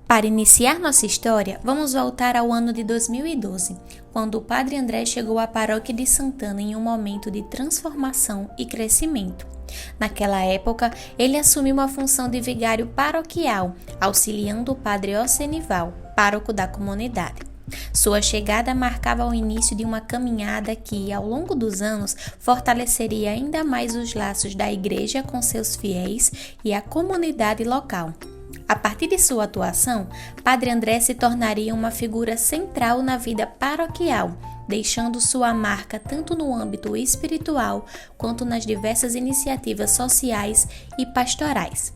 Para iniciar nossa história, vamos voltar ao ano de 2012, quando o Padre André chegou à paróquia de Santana em um momento de transformação e crescimento. Naquela época, ele assumiu a função de vigário paroquial, auxiliando o Padre Ocenival, pároco da comunidade. Sua chegada marcava o início de uma caminhada que, ao longo dos anos, fortaleceria ainda mais os laços da Igreja com seus fiéis e a comunidade local. A partir de sua atuação, Padre André se tornaria uma figura central na vida paroquial, deixando sua marca tanto no âmbito espiritual quanto nas diversas iniciativas sociais e pastorais.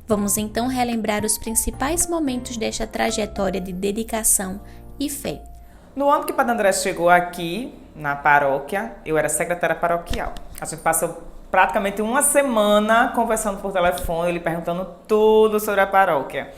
Vamos então relembrar os principais momentos desta trajetória de dedicação e fé. No ano que Padre André chegou aqui, na paróquia, eu era secretária paroquial. A gente passou praticamente uma semana conversando por telefone, ele perguntando tudo sobre a paróquia.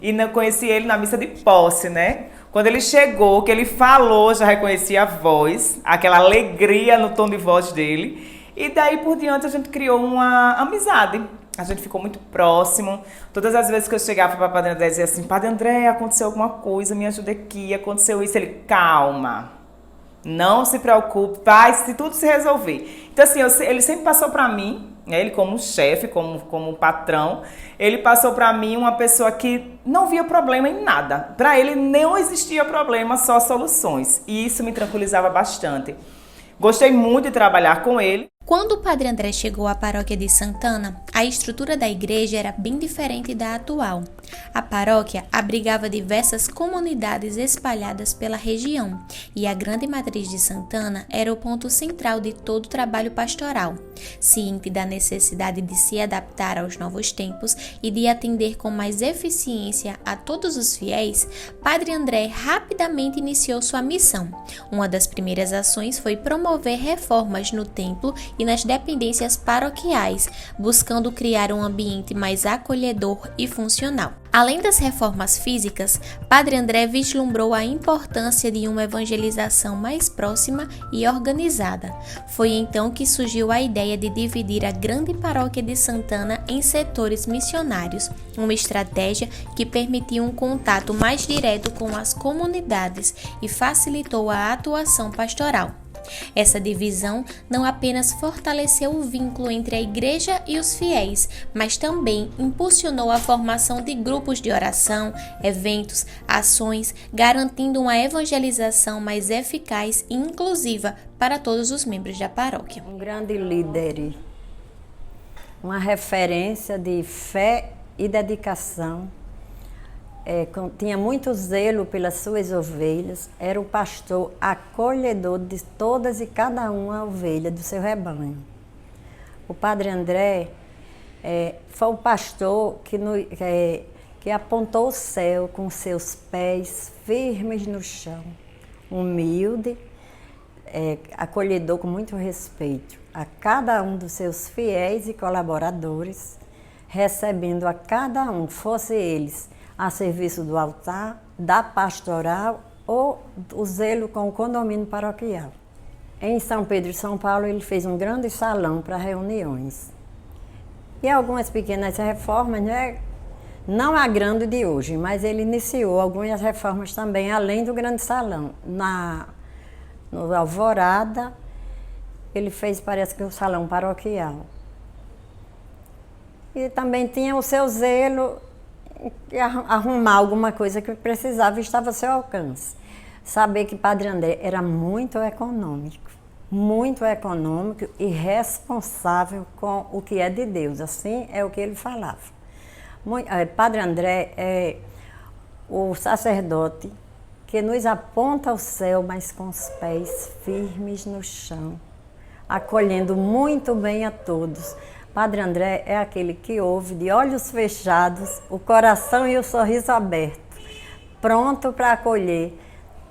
E eu conheci ele na missa de posse, né? Quando ele chegou, que ele falou, já reconheci a voz, aquela alegria no tom de voz dele. E daí por diante a gente criou uma amizade. A gente ficou muito próximo. Todas as vezes que eu chegava para o Padre André, dizia assim: Padre André, aconteceu alguma coisa, me ajuda aqui, aconteceu isso. Ele: calma, não se preocupe, vai se tudo se resolver. Então assim, ele sempre passou para mim, né, ele como chefe, como patrão, ele passou para mim uma pessoa que não via problema em nada. Para ele não existia problema, só soluções. E isso me tranquilizava bastante. Gostei muito de trabalhar com ele. Quando o Padre André chegou à paróquia de Santana, a estrutura da igreja era bem diferente da atual. A paróquia abrigava diversas comunidades espalhadas pela região, e a grande matriz de Santana era o ponto central de todo o trabalho pastoral. Ciente da necessidade de se adaptar aos novos tempos e de atender com mais eficiência a todos os fiéis, Padre André rapidamente iniciou sua missão. Uma das primeiras ações foi promover reformas no templo e nas dependências paroquiais, buscando criar um ambiente mais acolhedor e funcional. Além das reformas físicas, Padre André vislumbrou a importância de uma evangelização mais próxima e organizada. Foi então que surgiu a ideia de dividir a grande paróquia de Santana em setores missionários, uma estratégia que permitiu um contato mais direto com as comunidades e facilitou a atuação pastoral. Essa divisão não apenas fortaleceu o vínculo entre a igreja e os fiéis, mas também impulsionou a formação de grupos de oração, eventos, ações, garantindo uma evangelização mais eficaz e inclusiva para todos os membros da paróquia. Um grande líder, uma referência de fé e dedicação. Tinha muito zelo pelas suas ovelhas, era o pastor acolhedor de todas e cada uma ovelha do seu rebanho. O Padre André foi o pastor que apontou o céu com seus pés firmes no chão, humilde, acolhedor com muito respeito a cada um dos seus fiéis e colaboradores, recebendo a cada um, fosse eles a serviço do altar, da pastoral ou o zelo com o condomínio paroquial. Em São Pedro e São Paulo, ele fez um grande salão para reuniões. E algumas pequenas reformas, né? Não a grande de hoje, mas ele iniciou algumas reformas também, além do grande salão. No Alvorada, ele fez, parece que, o salão paroquial. E também tinha o seu zelo arrumar alguma coisa que precisava e estava ao seu alcance. Saber que Padre André era muito econômico e responsável com o que é de Deus. Assim é o que ele falava. Padre André é o sacerdote que nos aponta ao céu, mas com os pés firmes no chão, acolhendo muito bem a todos. Padre André é aquele que ouve de olhos fechados, o coração e o sorriso aberto, pronto para acolher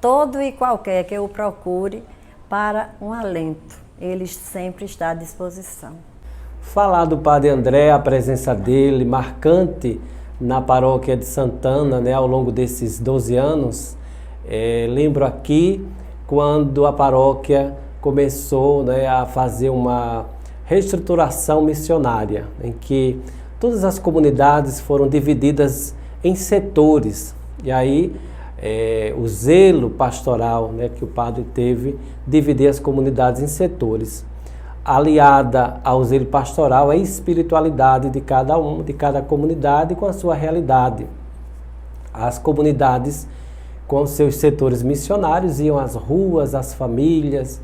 todo e qualquer que o procure para um alento. Ele sempre está à disposição. Falar do Padre André, a presença dele marcante na paróquia de Santana, né, ao longo desses 12 anos, lembro aqui quando a paróquia começou, né, a fazer uma reestruturação missionária, em que todas as comunidades foram divididas em setores. E aí o zelo pastoral, né, que o padre teve, dividir as comunidades em setores. Aliada ao zelo pastoral, a espiritualidade de cada comunidade com a sua realidade. As comunidades com seus setores missionários iam às ruas, às famílias,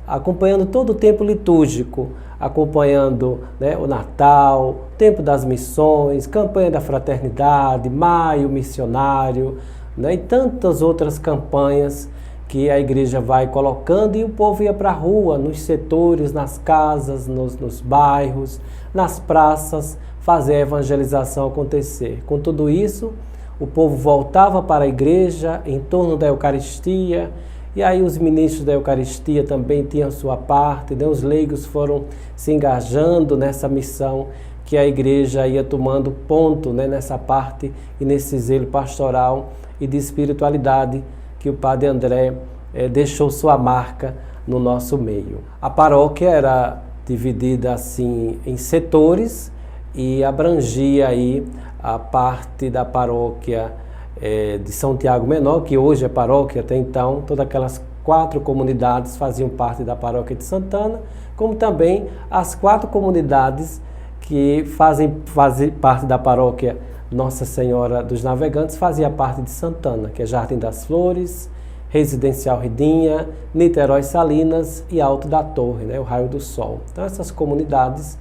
acompanhando todo o tempo litúrgico, acompanhando, né, o Natal, tempo das missões, campanha da fraternidade, maio missionário, né, e tantas outras campanhas que a igreja vai colocando, e o povo ia para a rua, nos setores, nas casas, nos bairros, nas praças, fazer a evangelização acontecer. Com tudo isso, o povo voltava para a igreja em torno da Eucaristia, e aí os ministros da Eucaristia também tinham sua parte, né? Os leigos foram se engajando nessa missão que a igreja ia tomando ponto, né, nessa parte e nesse zelo pastoral e de espiritualidade que o Padre André deixou sua marca no nosso meio. A paróquia era dividida assim em setores e abrangia aí a parte da paróquia de São Tiago Menor, que hoje é paróquia, até então todas aquelas 4 comunidades faziam parte da paróquia de Santana, como também as 4 comunidades que fazem parte da paróquia Nossa Senhora dos Navegantes, fazia parte de Santana, que é Jardim das Flores, Residencial Ridinha, Niterói Salinas e Alto da Torre, né, o Raio do Sol. Então essas comunidades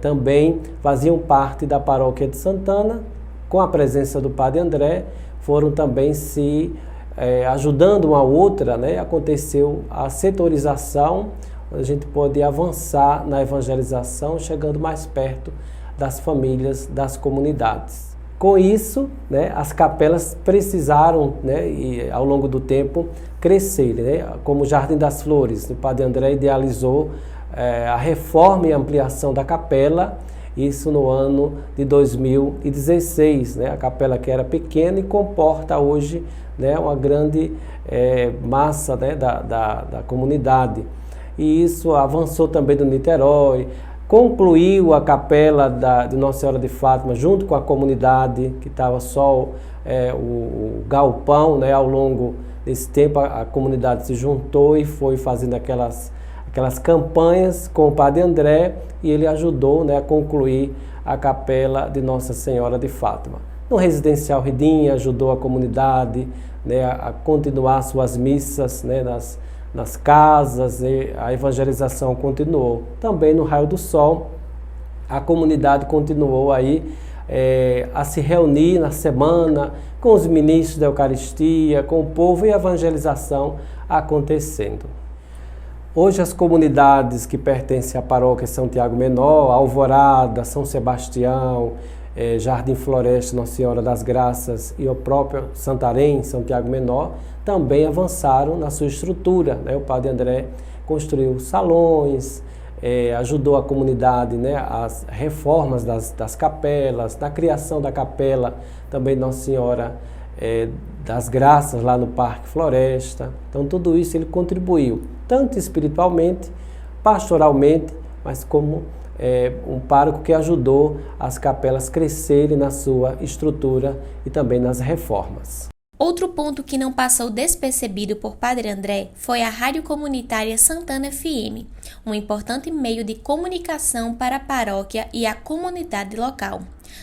também faziam parte da paróquia de Santana. Com a presença do Padre André, foram também se ajudando uma a outra, né? Aconteceu a setorização, a gente pode avançar na evangelização, chegando mais perto das famílias, das comunidades. Com isso, né, as capelas precisaram, né, e, ao longo do tempo, crescer, né? Como o Jardim das Flores, o Padre André idealizou a reforma e ampliação da capela, isso no ano de 2016, né? A capela que era pequena e comporta hoje, né, uma grande massa, né, da comunidade. E isso avançou também no Niterói, concluiu a capela de Nossa Senhora de Fátima junto com a comunidade, que estava só o galpão, né? Ao longo desse tempo a comunidade se juntou e foi fazendo aquelas campanhas com o Padre André, e ele ajudou, né, a concluir a capela de Nossa Senhora de Fátima. No Residencial Ridinha ajudou a comunidade, né, a continuar suas missas, né, nas casas, e a evangelização continuou. Também no Raio do Sol, a comunidade continuou aí a se reunir na semana com os ministros da Eucaristia, com o povo, e a evangelização acontecendo. Hoje as comunidades que pertencem à paróquia São Tiago Menor, Alvorada, São Sebastião, Jardim Floresta, Nossa Senhora das Graças e o próprio Santarém, São Tiago Menor, também avançaram na sua estrutura, né? O Padre André construiu salões, ajudou a comunidade, né, as reformas das capelas, na criação da capela também Nossa Senhora das Graças lá no Parque Floresta. Então tudo isso ele contribuiu, tanto espiritualmente, pastoralmente, mas como um pároco que ajudou as capelas crescerem na sua estrutura e também nas reformas. Outro ponto que não passou despercebido por Padre André foi a Rádio Comunitária Santana FM, um importante meio de comunicação para a paróquia e a comunidade local.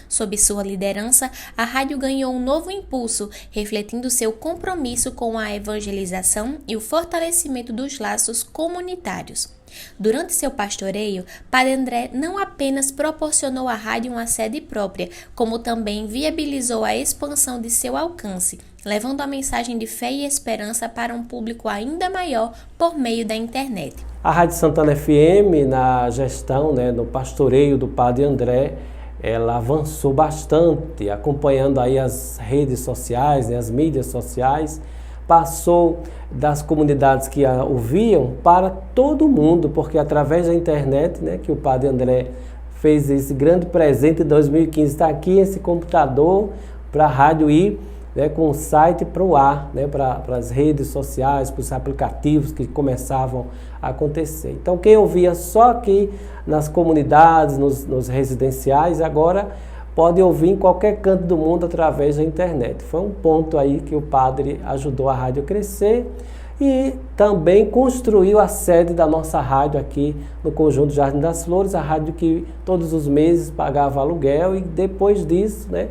Sob sua liderança, a rádio ganhou um novo impulso, refletindo seu compromisso com a evangelização e o fortalecimento dos laços comunitários. Durante seu pastoreio, Padre André não apenas proporcionou à rádio uma sede própria, como também viabilizou a expansão de seu alcance, levando a mensagem de fé e esperança para um público ainda maior por meio da internet. A Rádio Santana FM, na gestão, né, no pastoreio do Padre André, ela avançou bastante, acompanhando aí as redes sociais, né, as mídias sociais, passou das comunidades que a ouviam para todo mundo, porque através da internet, né, que o Padre André fez esse grande presente em 2015, está aqui esse computador para a rádio ir, né, com o site para o ar, né, para as redes sociais, para os aplicativos que começavam a acontecer. Então quem ouvia só aqui nas comunidades, nos residenciais, agora pode ouvir em qualquer canto do mundo através da internet. Foi um ponto aí que o padre ajudou a rádio a crescer e também construiu a sede da nossa rádio aqui no Conjunto Jardim das Flores, a rádio que todos os meses pagava aluguel, e depois disso, né,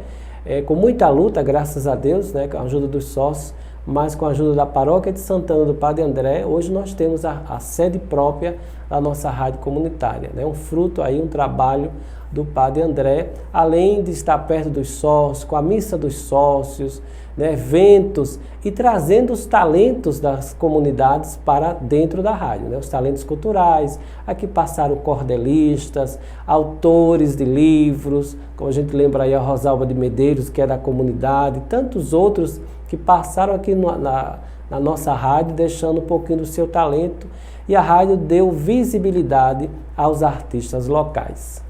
com muita luta, graças a Deus, né, com a ajuda dos sócios, mas com a ajuda da Paróquia de Santana do Padre André, hoje nós temos a sede própria da nossa rádio comunitária, né? Um fruto aí, um trabalho do Padre André, além de estar perto dos sócios, com a missa dos sócios, né, eventos, e trazendo os talentos das comunidades para dentro da rádio, né? Os talentos culturais. Aqui passaram cordelistas, autores de livros, como a gente lembra aí a Rosalba de Medeiros, que é da comunidade, e tantos outros que passaram aqui na nossa rádio, deixando um pouquinho do seu talento, e a rádio deu visibilidade aos artistas locais.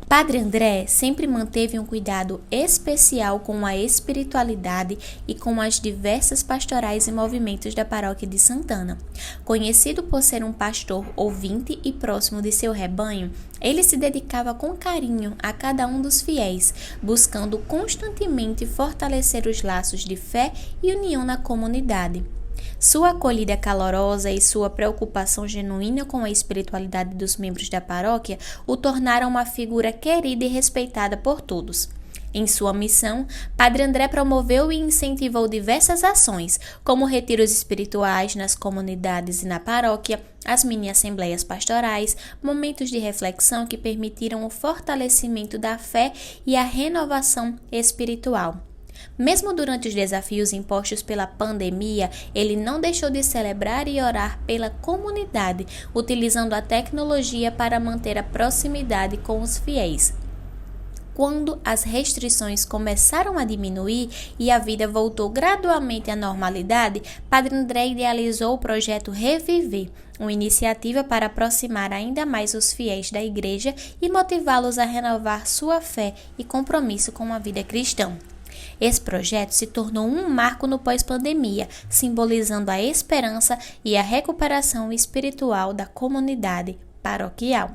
Padre André sempre manteve um cuidado especial com a espiritualidade e com as diversas pastorais e movimentos da Paróquia de Santana. Conhecido por ser um pastor ouvinte e próximo de seu rebanho, ele se dedicava com carinho a cada um dos fiéis, buscando constantemente fortalecer os laços de fé e união na comunidade. Sua acolhida calorosa e sua preocupação genuína com a espiritualidade dos membros da paróquia o tornaram uma figura querida e respeitada por todos. Em sua missão, Padre André promoveu e incentivou diversas ações, como retiros espirituais nas comunidades e na paróquia, as mini-assembleias pastorais, momentos de reflexão que permitiram o fortalecimento da fé e a renovação espiritual. Mesmo durante os desafios impostos pela pandemia, ele não deixou de celebrar e orar pela comunidade, utilizando a tecnologia para manter a proximidade com os fiéis. Quando as restrições começaram a diminuir e a vida voltou gradualmente à normalidade, Padre André idealizou o projeto Reviver, uma iniciativa para aproximar ainda mais os fiéis da igreja e motivá-los a renovar sua fé e compromisso com a vida cristã. Esse projeto se tornou um marco no pós-pandemia, simbolizando a esperança e a recuperação espiritual da comunidade paroquial.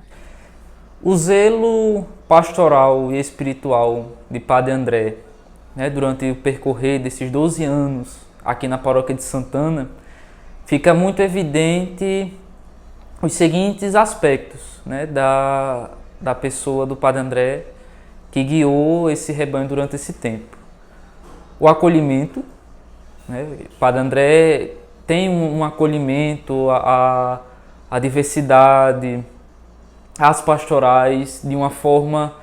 O zelo pastoral e espiritual de Padre André, durante o percorrer desses 12 anos aqui na Paróquia de Santana, fica muito evidente os seguintes aspectos da pessoa do Padre André que guiou esse rebanho durante esse tempo. O acolhimento, Padre André tem um acolhimento à diversidade, às pastorais, de uma forma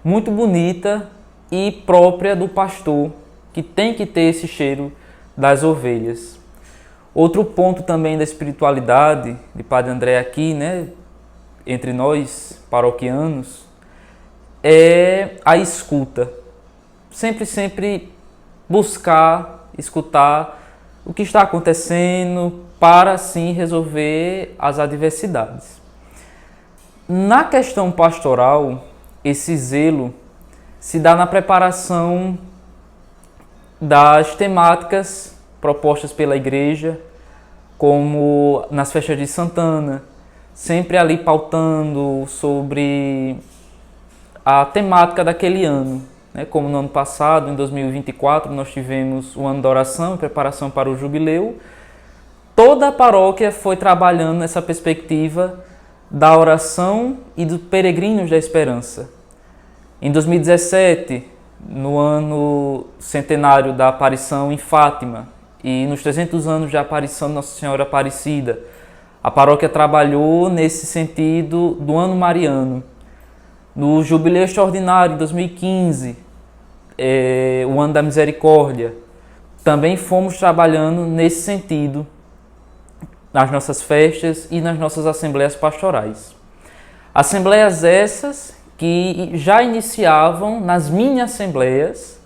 muito bonita e própria do pastor, que tem que ter esse cheiro das ovelhas. Outro ponto também da espiritualidade de Padre André aqui, entre nós paroquianos, é a escuta. Sempre buscar, escutar o que está acontecendo para assim resolver as adversidades. Na questão pastoral, esse zelo se dá na preparação das temáticas propostas pela igreja, como nas festas de Santana, sempre ali pautando sobre a temática daquele ano. Como no ano passado, em 2024, nós tivemos o ano da oração, preparação para o jubileu. Toda a paróquia foi trabalhando nessa perspectiva da oração e dos peregrinos da esperança. Em 2017, no ano centenário da aparição em Fátima e nos 300 anos da aparição de Nossa Senhora Aparecida, a paróquia trabalhou nesse sentido do ano mariano. No jubileu extraordinário de 2015, o ano da misericórdia, também fomos trabalhando nesse sentido nas nossas festas e nas nossas assembleias pastorais. Assembleias essas que já iniciavam nas mini-assembleias,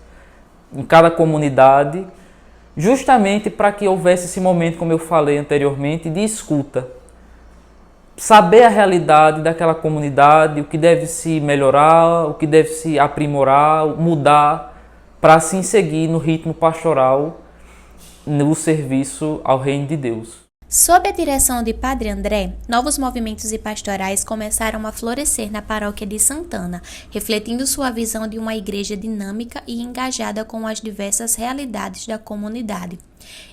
em cada comunidade, justamente para que houvesse esse momento, como eu falei anteriormente, de escuta. Saber a realidade daquela comunidade, o que deve se melhorar, o que deve se aprimorar, mudar, para assim seguir no ritmo pastoral, no serviço ao reino de Deus. Sob a direção de Padre André, novos movimentos e pastorais começaram a florescer na paróquia de Santana, refletindo sua visão de uma igreja dinâmica e engajada com as diversas realidades da comunidade.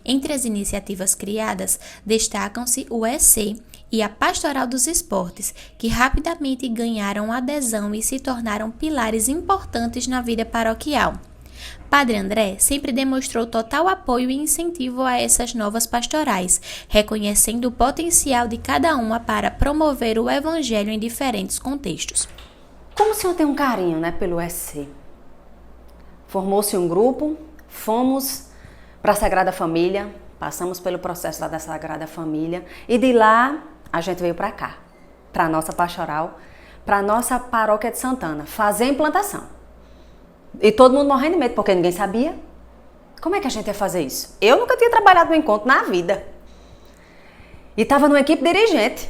Entre as iniciativas criadas, destacam-se o EC e a Pastoral dos Esportes, que rapidamente ganharam adesão e se tornaram pilares importantes na vida paroquial. Padre André sempre demonstrou total apoio e incentivo a essas novas pastorais, reconhecendo o potencial de cada uma para promover o evangelho em diferentes contextos. Como o senhor tem um carinho, pelo EC? Formou-se um grupo, fomos para a Sagrada Família, passamos pelo processo lá da Sagrada Família e de lá a gente veio para cá, para a nossa pastoral, para a nossa paróquia de Santana, fazer a implantação. E todo mundo morrendo de medo, porque ninguém sabia. Como é que a gente ia fazer isso? Eu nunca tinha trabalhado no encontro na vida. E estava numa equipe dirigente.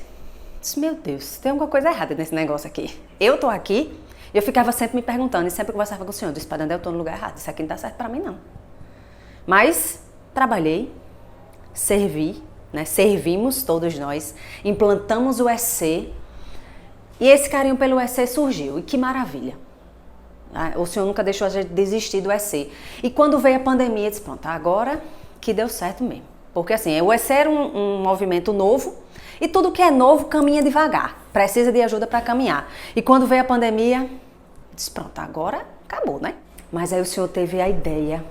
Disse, meu Deus, tem alguma coisa errada nesse negócio aqui. Eu estou aqui, eu ficava sempre me perguntando, e sempre conversava com o senhor, disse, Padre André, eu estou no lugar errado, isso aqui não dá certo para mim não. Mas trabalhei, servi, servimos todos nós, implantamos o EC, e esse carinho pelo EC surgiu, e que maravilha. O senhor nunca deixou a gente desistir do EC. E quando veio a pandemia, eu disse, pronto, agora que deu certo mesmo. Porque assim, o EC era um movimento novo, e tudo que é novo caminha devagar, precisa de ajuda para caminhar. E quando veio a pandemia, eu disse, pronto, agora acabou, Mas aí o senhor teve a ideia,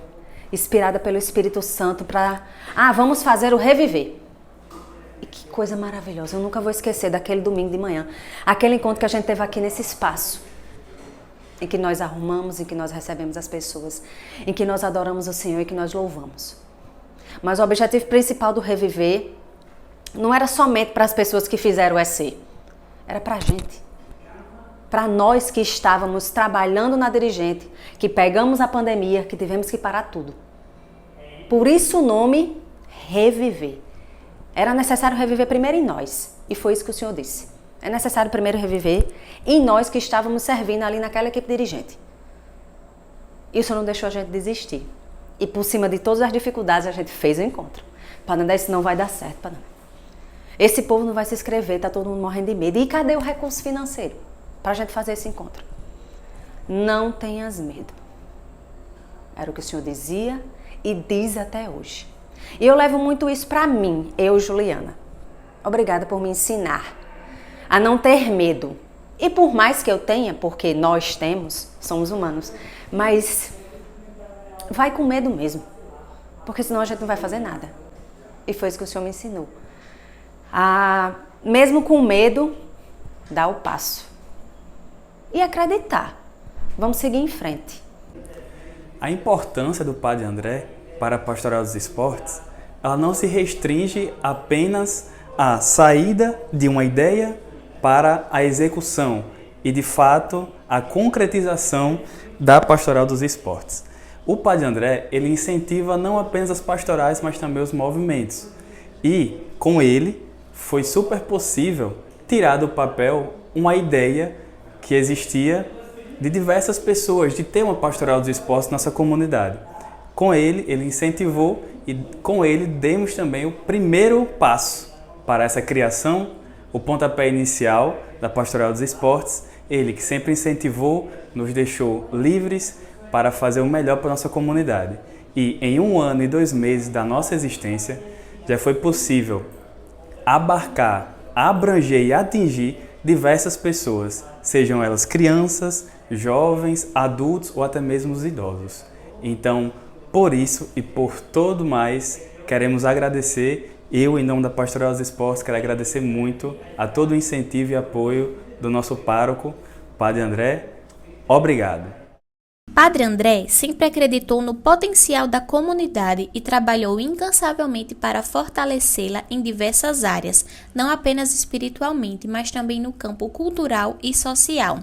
inspirada pelo Espírito Santo, vamos fazer o Reviver. E que coisa maravilhosa, eu nunca vou esquecer daquele domingo de manhã, aquele encontro que a gente teve aqui nesse espaço, em que nós arrumamos, em que nós recebemos as pessoas, em que nós adoramos o Senhor e que nós louvamos. Mas o objetivo principal do Reviver não era somente para as pessoas que fizeram o EC, era para a gente, para nós que estávamos trabalhando na dirigente, que pegamos a pandemia, que tivemos que parar tudo. Por isso o nome Reviver. Era necessário reviver primeiro em nós, e foi isso que o Senhor disse. É necessário primeiro reviver em nós que estávamos servindo ali naquela equipe dirigente. Isso não deixou a gente desistir. E por cima de todas as dificuldades a gente fez o encontro. Padre André, isso não vai dar certo, Padre André. Esse povo não vai se inscrever, tá todo mundo morrendo de medo. E cadê o recurso financeiro para a gente fazer esse encontro? Não tenhas medo. Era o que o Senhor dizia e diz até hoje. E eu levo muito isso para mim, eu, Juliana. Obrigada por me ensinar a não ter medo. E por mais que eu tenha, porque nós temos, somos humanos, mas vai com medo mesmo, porque senão a gente não vai fazer nada. E foi isso que o Senhor me ensinou. Mesmo com medo, dá o passo. E acreditar. Vamos seguir em frente. A importância do Padre André para a Pastoral dos Esportes, ela não se restringe apenas à saída de uma ideia para a execução e, de fato, a concretização da Pastoral dos Esportes. O Padre André, ele incentiva não apenas as pastorais, mas também os movimentos. E, com ele, foi super possível tirar do papel uma ideia que existia de diversas pessoas, de ter uma Pastoral dos Esportes na nossa comunidade. Com ele incentivou e com ele demos também o primeiro passo para essa criação, o pontapé inicial da Pastoral dos Esportes. Ele que sempre incentivou, nos deixou livres para fazer o melhor para a nossa comunidade. E em 1 ano e 2 meses da nossa existência, já foi possível abarcar, abranger e atingir diversas pessoas, sejam elas crianças, jovens, adultos ou até mesmo os idosos. Então, por isso e por todo mais, queremos agradecer. Eu, em nome da Pastoral dos Esportes, quero agradecer muito a todo o incentivo e apoio do nosso pároco, Padre André. Obrigado. Padre André sempre acreditou no potencial da comunidade e trabalhou incansavelmente para fortalecê-la em diversas áreas, não apenas espiritualmente, mas também no campo cultural e social.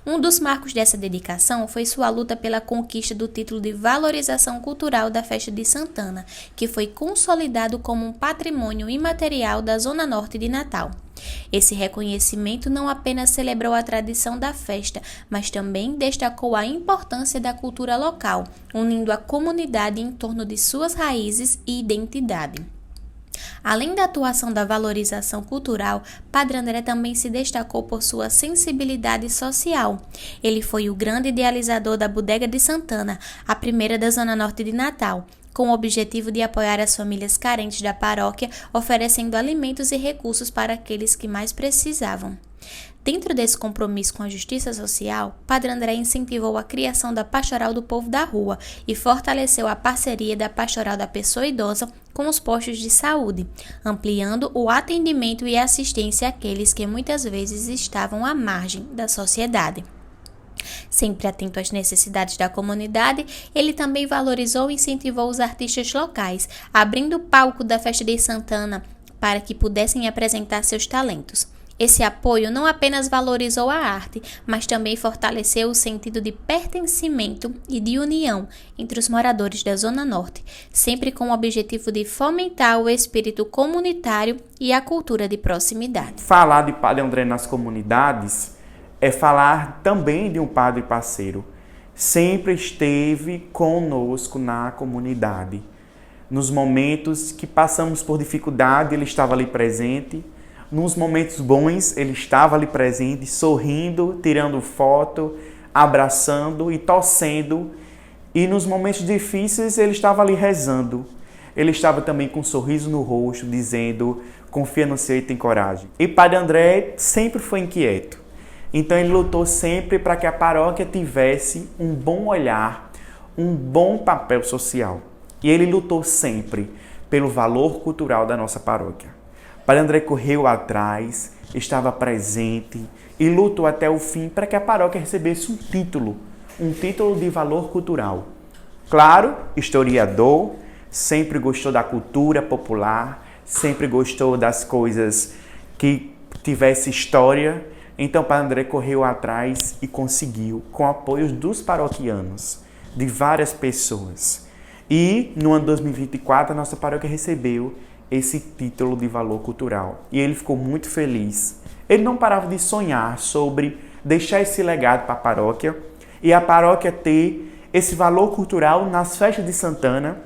Um dos marcos dessa dedicação foi sua luta pela conquista do título de valorização cultural da Festa de Santana, que foi consolidado como um patrimônio imaterial da Zona Norte de Natal. Esse reconhecimento não apenas celebrou a tradição da festa, mas também destacou a importância da cultura local, unindo a comunidade em torno de suas raízes e identidade. Além da atuação da valorização cultural, Padre André também se destacou por sua sensibilidade social. Ele foi o grande idealizador da Bodega de Santana, a primeira da Zona Norte de Natal, com o objetivo de apoiar as famílias carentes da paróquia, oferecendo alimentos e recursos para aqueles que mais precisavam. Dentro desse compromisso com a justiça social, Padre André incentivou a criação da Pastoral do Povo da Rua e fortaleceu a parceria da Pastoral da Pessoa Idosa com os postos de saúde, ampliando o atendimento e assistência àqueles que muitas vezes estavam à margem da sociedade. Sempre atento às necessidades da comunidade, ele também valorizou e incentivou os artistas locais, abrindo o palco da Festa de Santana para que pudessem apresentar seus talentos. Esse apoio não apenas valorizou a arte, mas também fortaleceu o sentido de pertencimento e de união entre os moradores da Zona Norte, sempre com o objetivo de fomentar o espírito comunitário e a cultura de proximidade. Falar de Padre André nas comunidades é falar também de um padre parceiro. Sempre esteve conosco na comunidade. Nos momentos que passamos por dificuldade, ele estava ali presente. Nos momentos bons, ele estava ali presente, sorrindo, tirando foto, abraçando e torcendo. E nos momentos difíceis, ele estava ali rezando. Ele estava também com um sorriso no rosto, dizendo: confia no Senhor e tem coragem. E Padre André sempre foi inquieto. Então ele lutou sempre para que a paróquia tivesse um bom olhar, um bom papel social. E ele lutou sempre pelo valor cultural da nossa paróquia. Padre André correu atrás, estava presente e lutou até o fim para que a paróquia recebesse um título de valor cultural. Claro, historiador, sempre gostou da cultura popular, sempre gostou das coisas que tivesse história. Então, Padre André correu atrás e conseguiu, com apoio dos paroquianos, de várias pessoas. E no ano 2024, a nossa paróquia recebeu esse título de valor cultural. E ele ficou muito feliz. Ele não parava de sonhar sobre deixar esse legado para a paróquia e a paróquia ter esse valor cultural nas festas de Santana,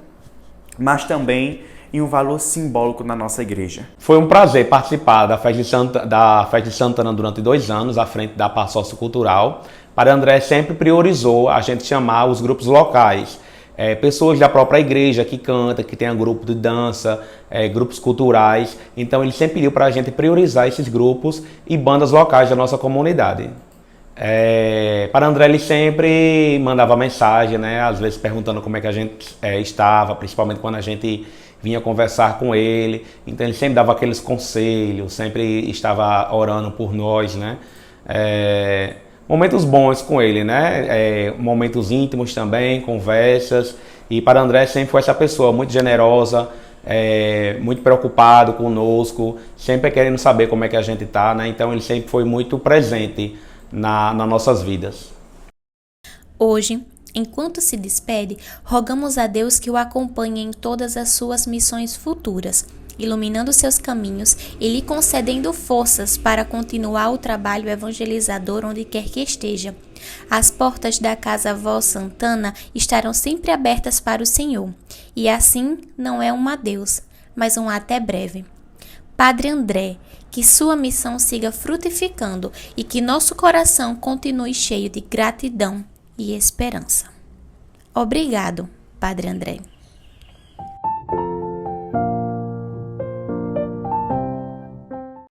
mas também em um valor simbólico na nossa igreja. Foi um prazer participar da Festa de Santana durante 2 anos, à frente da parte sociocultural. Padre André sempre priorizou a gente chamar os grupos locais, pessoas da própria igreja que canta, que tenha grupo de dança, grupos culturais. Então ele sempre pediu para a gente priorizar esses grupos e bandas locais da nossa comunidade. Padre André ele sempre mandava mensagem, né? Às vezes perguntando como é que a gente estava, principalmente quando a gente vinha conversar com ele. Então ele sempre dava aqueles conselhos, sempre estava orando por nós, né? Momentos bons com ele, né? Momentos íntimos também, conversas. E Padre André sempre foi essa pessoa muito generosa, muito preocupado conosco, sempre querendo saber como é que a gente está, né? Então ele sempre foi muito presente nas nossas vidas. Hoje, enquanto se despede, rogamos a Deus que o acompanhe em todas as suas missões futuras, iluminando seus caminhos e lhe concedendo forças para continuar o trabalho evangelizador onde quer que esteja. As portas da Casa Vó Santana estarão sempre abertas para o Senhor, e assim não é um adeus, mas um até breve. Padre André, que sua missão siga frutificando e que nosso coração continue cheio de gratidão e esperança. Obrigado, Padre André.